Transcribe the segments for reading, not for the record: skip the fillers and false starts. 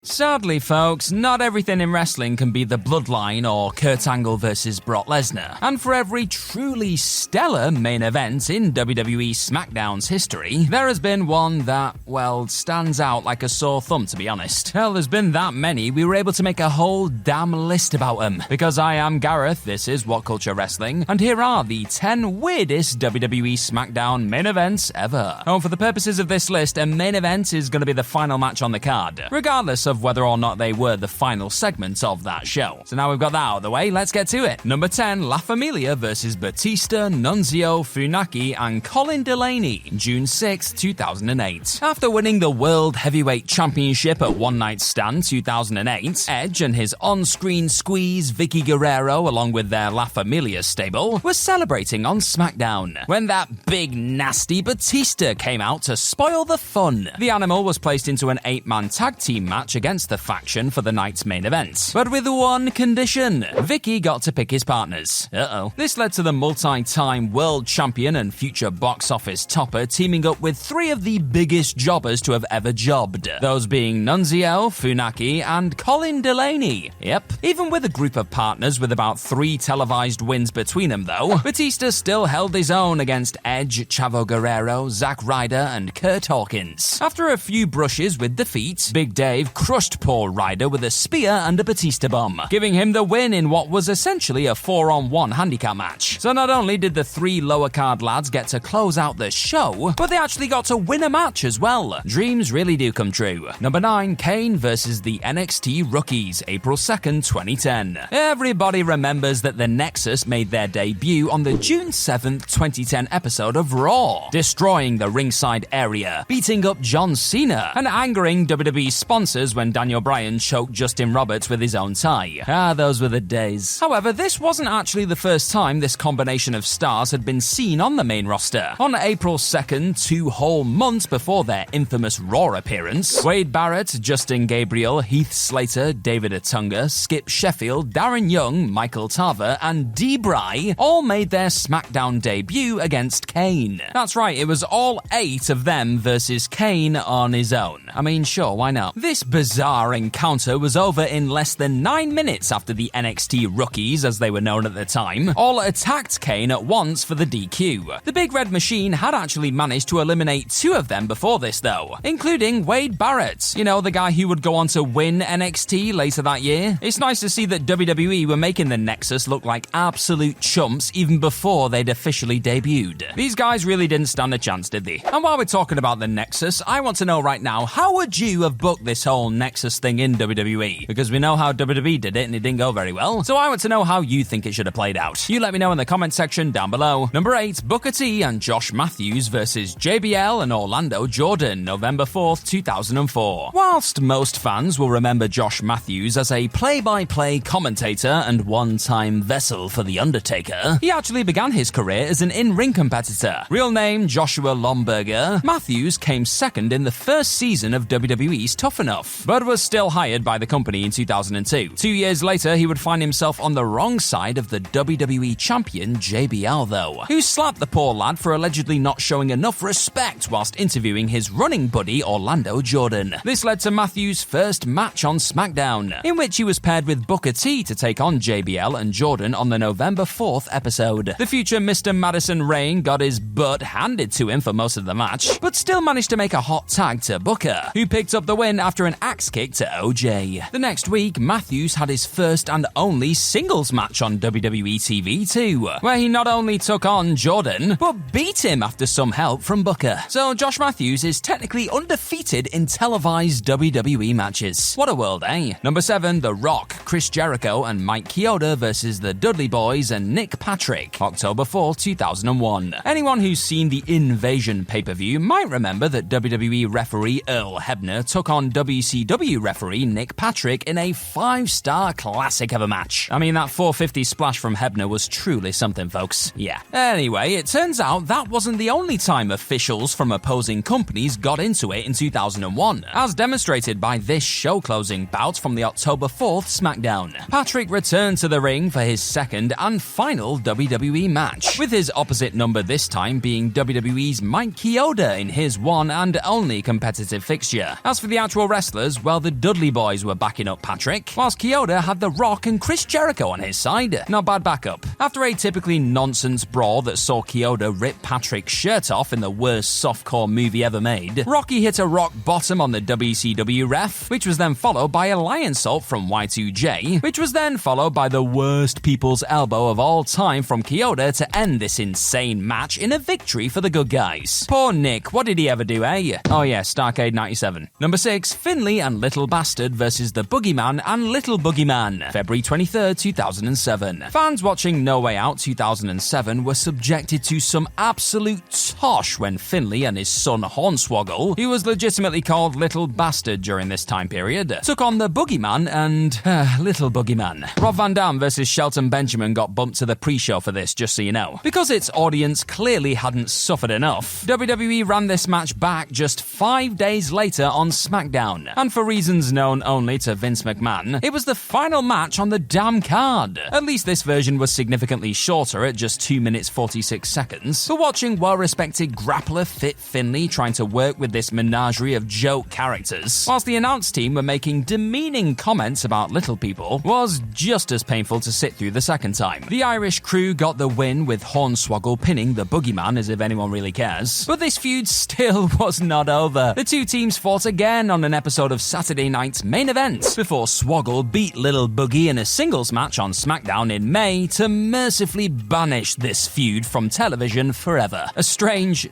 Sadly, folks, not everything in wrestling can be the Bloodline or Kurt Angle versus Brock Lesnar. And for every truly stellar main event in WWE SmackDown's history, there has been one that, well, stands out like a sore thumb, to be honest. Hell, there's been that many, we were able to make a whole damn list about them. Because I am Gareth, this is What Culture Wrestling, and here are the 10 weirdest WWE SmackDown main events ever. Oh, for the purposes of this list, a main event is going to be the final match on the card, regardless of whether or not they were the final segments of that show. So now we've got that out of the way, let's get to it. Number 10, La Familia versus Batista, Nunzio, Funaki, and Colin Delaney, June 6, 2008. After winning the World Heavyweight Championship at One Night Stand 2008, Edge and his on-screen squeeze Vicky Guerrero, along with their La Familia stable, were celebrating on SmackDown when that big nasty Batista came out to spoil the fun. The animal was placed into an 8-man tag team match against the faction for the night's main event, but with one condition: Vicky got to pick his partners. This led to the multi-time world champion and future box office topper teaming up with 3 of the biggest jobbers to have ever jobbed, those being Nunzio, Funaki, and Colin Delaney. Yep. Even with a group of partners with about 3 televised wins between them though, Batista still held his own against Edge, Chavo Guerrero, Zack Ryder, and Kurt Hawkins. After a few brushes with defeat, Big Dave crushed poor Ryder with a spear and a Batista bomb, giving him the win in what was essentially a 4-on-1 handicap match. So not only did the 3 lower card lads get to close out the show, but they actually got to win a match as well. Dreams really do come true. Number 9, Kane versus the NXT Rookies, April 2nd, 2010. Everybody remembers that the Nexus made their debut on the June 7th, 2010 episode of Raw, destroying the ringside area, beating up John Cena, and angering WWE sponsors when Daniel Bryan choked Justin Roberts with his own tie. Those were the days. However, this wasn't actually the first time this combination of stars had been seen on the main roster. On April 2nd, 2 whole months before their infamous Raw appearance, Wade Barrett, Justin Gabriel, Heath Slater, David Otunga, Skip Sheffield, Darren Young, Michael Tarver, and D-Bry all made their SmackDown debut against Kane. That's right, it was all 8 of them versus Kane on his own. I mean, sure, why not? This bizarre encounter was over in less than 9 minutes after the NXT Rookies, as they were known at the time, all attacked Kane at once for the DQ. The Big Red Machine had actually managed to eliminate 2 of them before this though, including Wade Barrett, you know, the guy who would go on to win NXT later that year. It's nice to see that WWE were making the Nexus look like absolute chumps even before they'd officially debuted. These guys really didn't stand a chance, did they? And while we're talking about the Nexus, I want to know right now, how would you have booked this whole Nexus thing in WWE? Because we know how WWE did it and it didn't go very well, so I want to know how you think it should have played out. You let me know in the comment section down below. Number 8, Booker T and Josh Matthews versus JBL and Orlando Jordan, November 4th, 2004. Whilst most fans will remember Josh Matthews as a play-by-play commentator and one-time vessel for The Undertaker, he actually began his career as an in-ring competitor. Real name Joshua Lomberger, Matthews came second in the first season of WWE's Tough Enough, but was still hired by the company in 2002. 2 years later, he would find himself on the wrong side of the WWE champion JBL though, who slapped the poor lad for allegedly not showing enough respect whilst interviewing his running buddy Orlando Jordan. This led to Matthews' first match on SmackDown, in which he was paired with Booker T to take on JBL and Jordan on the November 4th episode. The future Mr. Madison Rain got his butt handed to him for most of the match, but still managed to make a hot tag to Booker, who picked up the win after an axe kick to OJ. The next week, Matthews had his first and only singles match on WWE TV too, where he not only took on Jordan, but beat him after some help from Booker. So Josh Matthews is technically undefeated in televised WWE matches. What a world, eh? Number 7, The Rock, Chris Jericho and Mike Chioda versus the Dudley Boys and Nick Patrick, October 4, 2001. Anyone who's seen the Invasion pay-per-view might remember that WWE referee Earl Hebner took on WCW referee Nick Patrick in a 5-star classic of a match. I mean, that 450 splash from Hebner was truly something, folks. Yeah. Anyway, it turns out that wasn't the only time officials from opposing companies got into it in 2001, as demonstrated by this show-closing bout from the October 4th SmackDown. Patrick returned to the ring for his second and final WWE match, with his opposite number this time being WWE's Mike Chioda in his one and only competitive fixture. As for the actual wrestlers, Brothers, while the Dudley Boys were backing up Patrick, whilst Koda had The Rock and Chris Jericho on his side. Not bad backup. After a typically nonsense brawl that saw Koda rip Patrick's shirt off in the worst softcore movie ever made, Rocky hit a rock bottom on the WCW ref, which was then followed by a lion salt from Y2J, which was then followed by the worst people's elbow of all time from Koda to end this insane match in a victory for the good guys. Poor Nick, what did he ever do, eh? Oh yeah, Starrcade 97. Number 6, Finley and Little Bastard versus the Boogeyman and Little Boogeyman, February 23rd, 2007. Fans watching No Way Out 2007 were subjected to some absolute tosh when Finley and his son Hornswoggle, who was legitimately called Little Bastard during this time period, took on the Boogeyman and Little Boogeyman. Rob Van Dam versus Shelton Benjamin got bumped to the pre-show for this, just so you know. Because its audience clearly hadn't suffered enough, WWE ran this match back just 5 days later on SmackDown. And for reasons known only to Vince McMahon, it was the final match on the damn card. At least this version was significantly shorter at just 2 minutes 46 seconds. But watching well-respected grappler Fit Finley trying to work with this menagerie of joke characters, whilst the announce team were making demeaning comments about little people, was just as painful to sit through the second time. The Irish crew got the win with Hornswoggle pinning the Boogeyman, as if anyone really cares. But this feud still was not over. The two teams fought again on an episode of Saturday Night's Main Event, before Swoggle beat Little Boogie in a singles match on SmackDown in May to mercifully banish this feud from television forever. A strange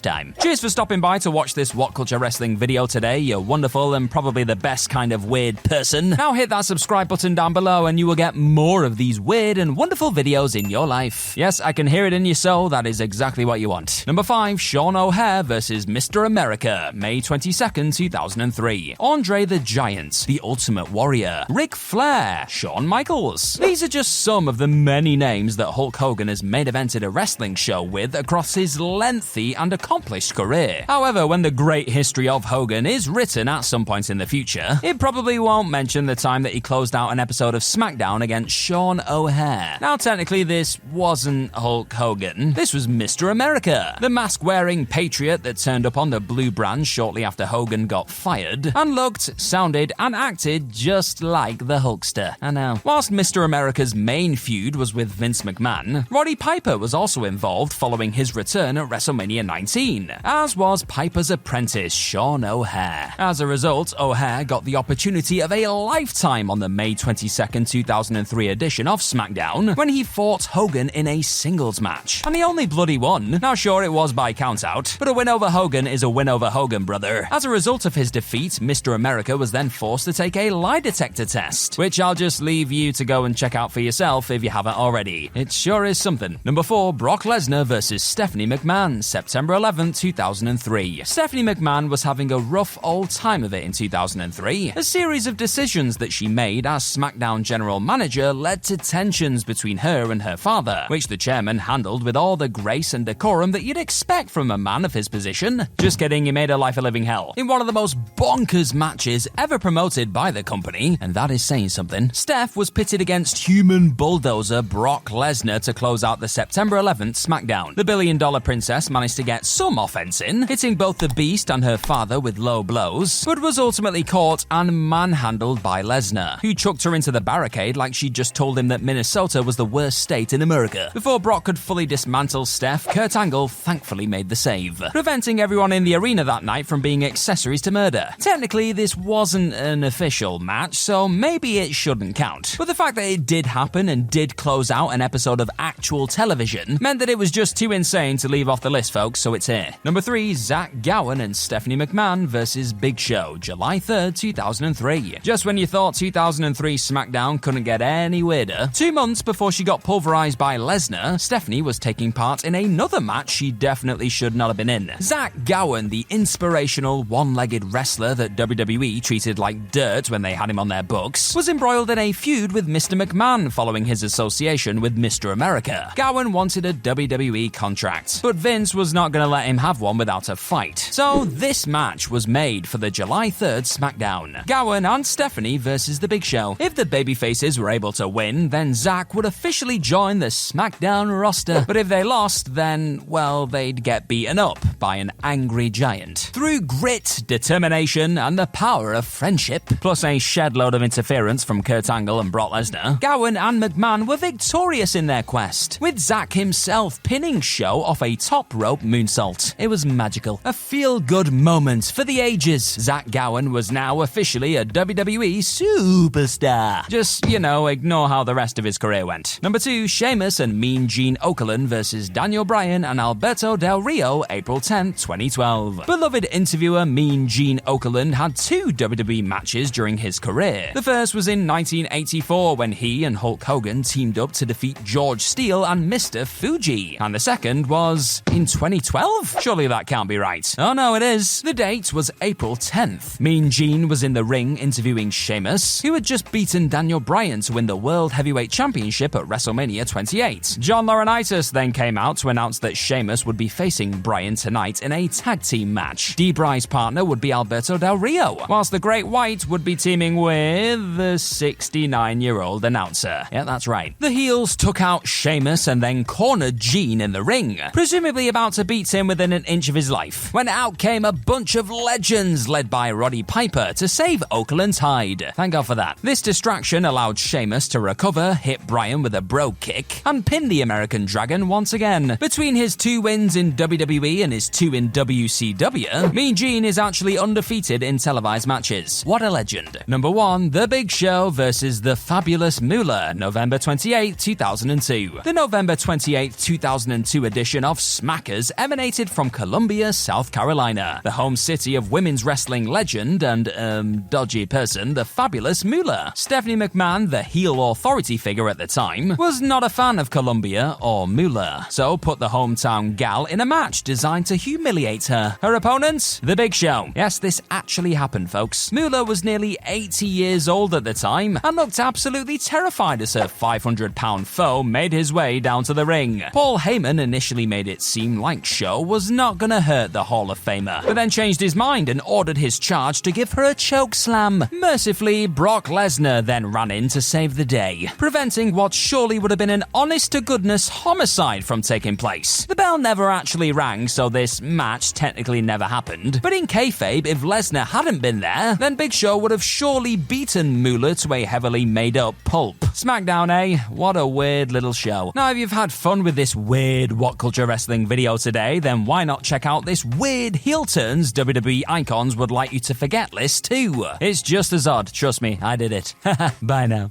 time. Cheers for stopping by to watch this What Culture Wrestling video today, you're wonderful and probably the best kind of weird person. Now hit that subscribe button down below and you will get more of these weird and wonderful videos in your life. Yes, I can hear it in your soul, that is exactly what you want. Number 5, Sha OHare versus Mr. America, May 22nd, 2003. Andre the Giant, The Ultimate Warrior, Ric Flair, Shawn Michaels. These are just some of the many names that Hulk Hogan has main evented a wrestling show with across his lengthy and accomplished career. However, when the great history of Hogan is written at some point in the future, it probably won't mention the time that he closed out an episode of SmackDown against Sha OHare. Now, technically, this wasn't Hulk Hogan. This was Mr. America, the mask-wearing patriot that turned up on the blue brand shortly after Hogan got fired, and looked, sounded, and acted just like the Hulkster. I know. Whilst Mr. America's main feud was with Vince McMahon, Roddy Piper was also involved following his return at WrestleMania 19, as was Piper's apprentice, Sha OHare. As a result, OHare got the opportunity of a lifetime on the May 22nd, 2003 edition of SmackDown, when he fought Hogan in a singles match. And he only bloody won. Now sure, it was by countout, but a win over Hogan is a win over Hogan, brother. As a result of his defeat, Mr. America was then forced to take a lie detector test, which I'll just leave you to go and check out for yourself if you haven't already. It sure is something. Number 4, Brock Lesnar versus Stephanie McMahon, September 11th, 2003. Stephanie McMahon was having a rough old time of it in 2003. A series of decisions that she made as SmackDown general manager led to tensions between her and her father, which the chairman handled with all the grace and decorum that you'd expect from a man of his position. Just kidding, he made her life a living hell. In one of the most bonkers matches ever promoted by the company, and that is saying something, Steph was pitted against human bulldozer Brock Lesnar to close out the September 11th SmackDown. The billion-dollar princess managed to get some offense in, hitting both the Beast and her father with low blows, but was ultimately caught and manhandled by Lesnar, who chucked her into the barricade like she'd just told him that Minnesota was the worst state in America. Before Brock could fully dismantle Steph, Kurt Angle thankfully made the save, preventing everyone in the arena that night from being accessories to murder. Technically, this wasn't an official match, so maybe it shouldn't count. But the fact that it did happen and did close out an episode of actual television meant that it was just too insane to leave off the list, folks, so it's here. Number 3, Zach Gowan and Stephanie McMahon versus Big Show, July 3rd, 2003. Just when you thought 2003 SmackDown couldn't get any weirder, 2 months before she got pulverized by Lesnar, Stephanie was taking part in another match she definitely should not have been in. Zach Gowan, the inspirational one-legged wrestler that WWE treated like dirt when they had him on their books, was embroiled in a feud with Mr. McMahon following his association with Mr. America. Gowan wanted a WWE contract, but Vince was not going to let him have one without a fight. So this match was made for the July 3rd SmackDown. Gowan and Stephanie versus The Big Show. If the babyfaces were able to win, then Zach would officially join the SmackDown roster. But if they lost, then, well, they'd get beaten up by an angry giant. Through grit, determination, and and the power of friendship, plus a shed load of interference from Kurt Angle and Brock Lesnar, Gowan and McMahon were victorious in their quest, with Zack himself pinning Sha off a top rope moonsault. It was magical. A feel-good moment for the ages. Zack Gowan was now officially a WWE superstar. Just, ignore how the rest of his career went. Number 2, Sheamus and Mean Gene Okerlund versus Daniel Bryan and Alberto Del Rio, April 10, 2012. Beloved interviewer Mean Gene Okerlund had 2 WWE matches during his career. The first was in 1984 when he and Hulk Hogan teamed up to defeat George Steele and Mr. Fuji. And the second was in 2012? Surely that can't be right. Oh no, it is. The date was April 10th. Mean Gene was in the ring interviewing Sheamus, who had just beaten Daniel Bryan to win the World Heavyweight Championship at WrestleMania 28. John Laurinaitis then came out to announce that Sheamus would be facing Bryan tonight in a tag team match. D-Bry's partner would be Alberto Del Rio, whilst the Great White would be teaming with the 69-year-old announcer. Yeah, that's right. The heels took out Sheamus and then cornered Gene in the ring, presumably about to beat him within an inch of his life, when out came a bunch of legends led by Roddy Piper to save Okerlund's hide. Thank God for that. This distraction allowed Sheamus to recover, hit Bryan with a bro kick, and pin the American Dragon once again. Between his 2 wins in WWE and his 2 in WCW, Mean Gene is actually undefeated in televised matches. What a legend. Number 1, The Big Show versus the Fabulous Muer, November 28, 2002. The November 28, 2002 edition of Smackers emanated from Columbia, South Carolina, the home city of women's wrestling legend and, dodgy person, the Fabulous Muer. Stephanie McMahon, the heel authority figure at the time, was not a fan of Columbia or Muer, so put the hometown gal in a match designed to humiliate her. Her opponent? The Big Show. Yes, this actually happened, folks. Muer was nearly 80 years old at the time and looked absolutely terrified as her 500-pound foe made his way down to the ring. Paul Heyman initially made it seem like Sha was not gonna hurt the Hall of Famer, but then changed his mind and ordered his charge to give her a choke slam. Mercifully, Brock Lesnar then ran in to save the day, preventing what surely would have been an honest-to-goodness homicide from taking place. The bell never actually rang, so this match technically never happened, but in kayfabe, if Lesnar hadn't been there, then Big Show would have surely beaten Muer to a heavily made-up pulp. SmackDown, eh? What a weird little show. Now, if you've had fun with this weird What Culture Wrestling video today, then why not check out this weird heel turns WWE icons would like you to forget list too. It's just as odd, trust me, I did it. Bye now.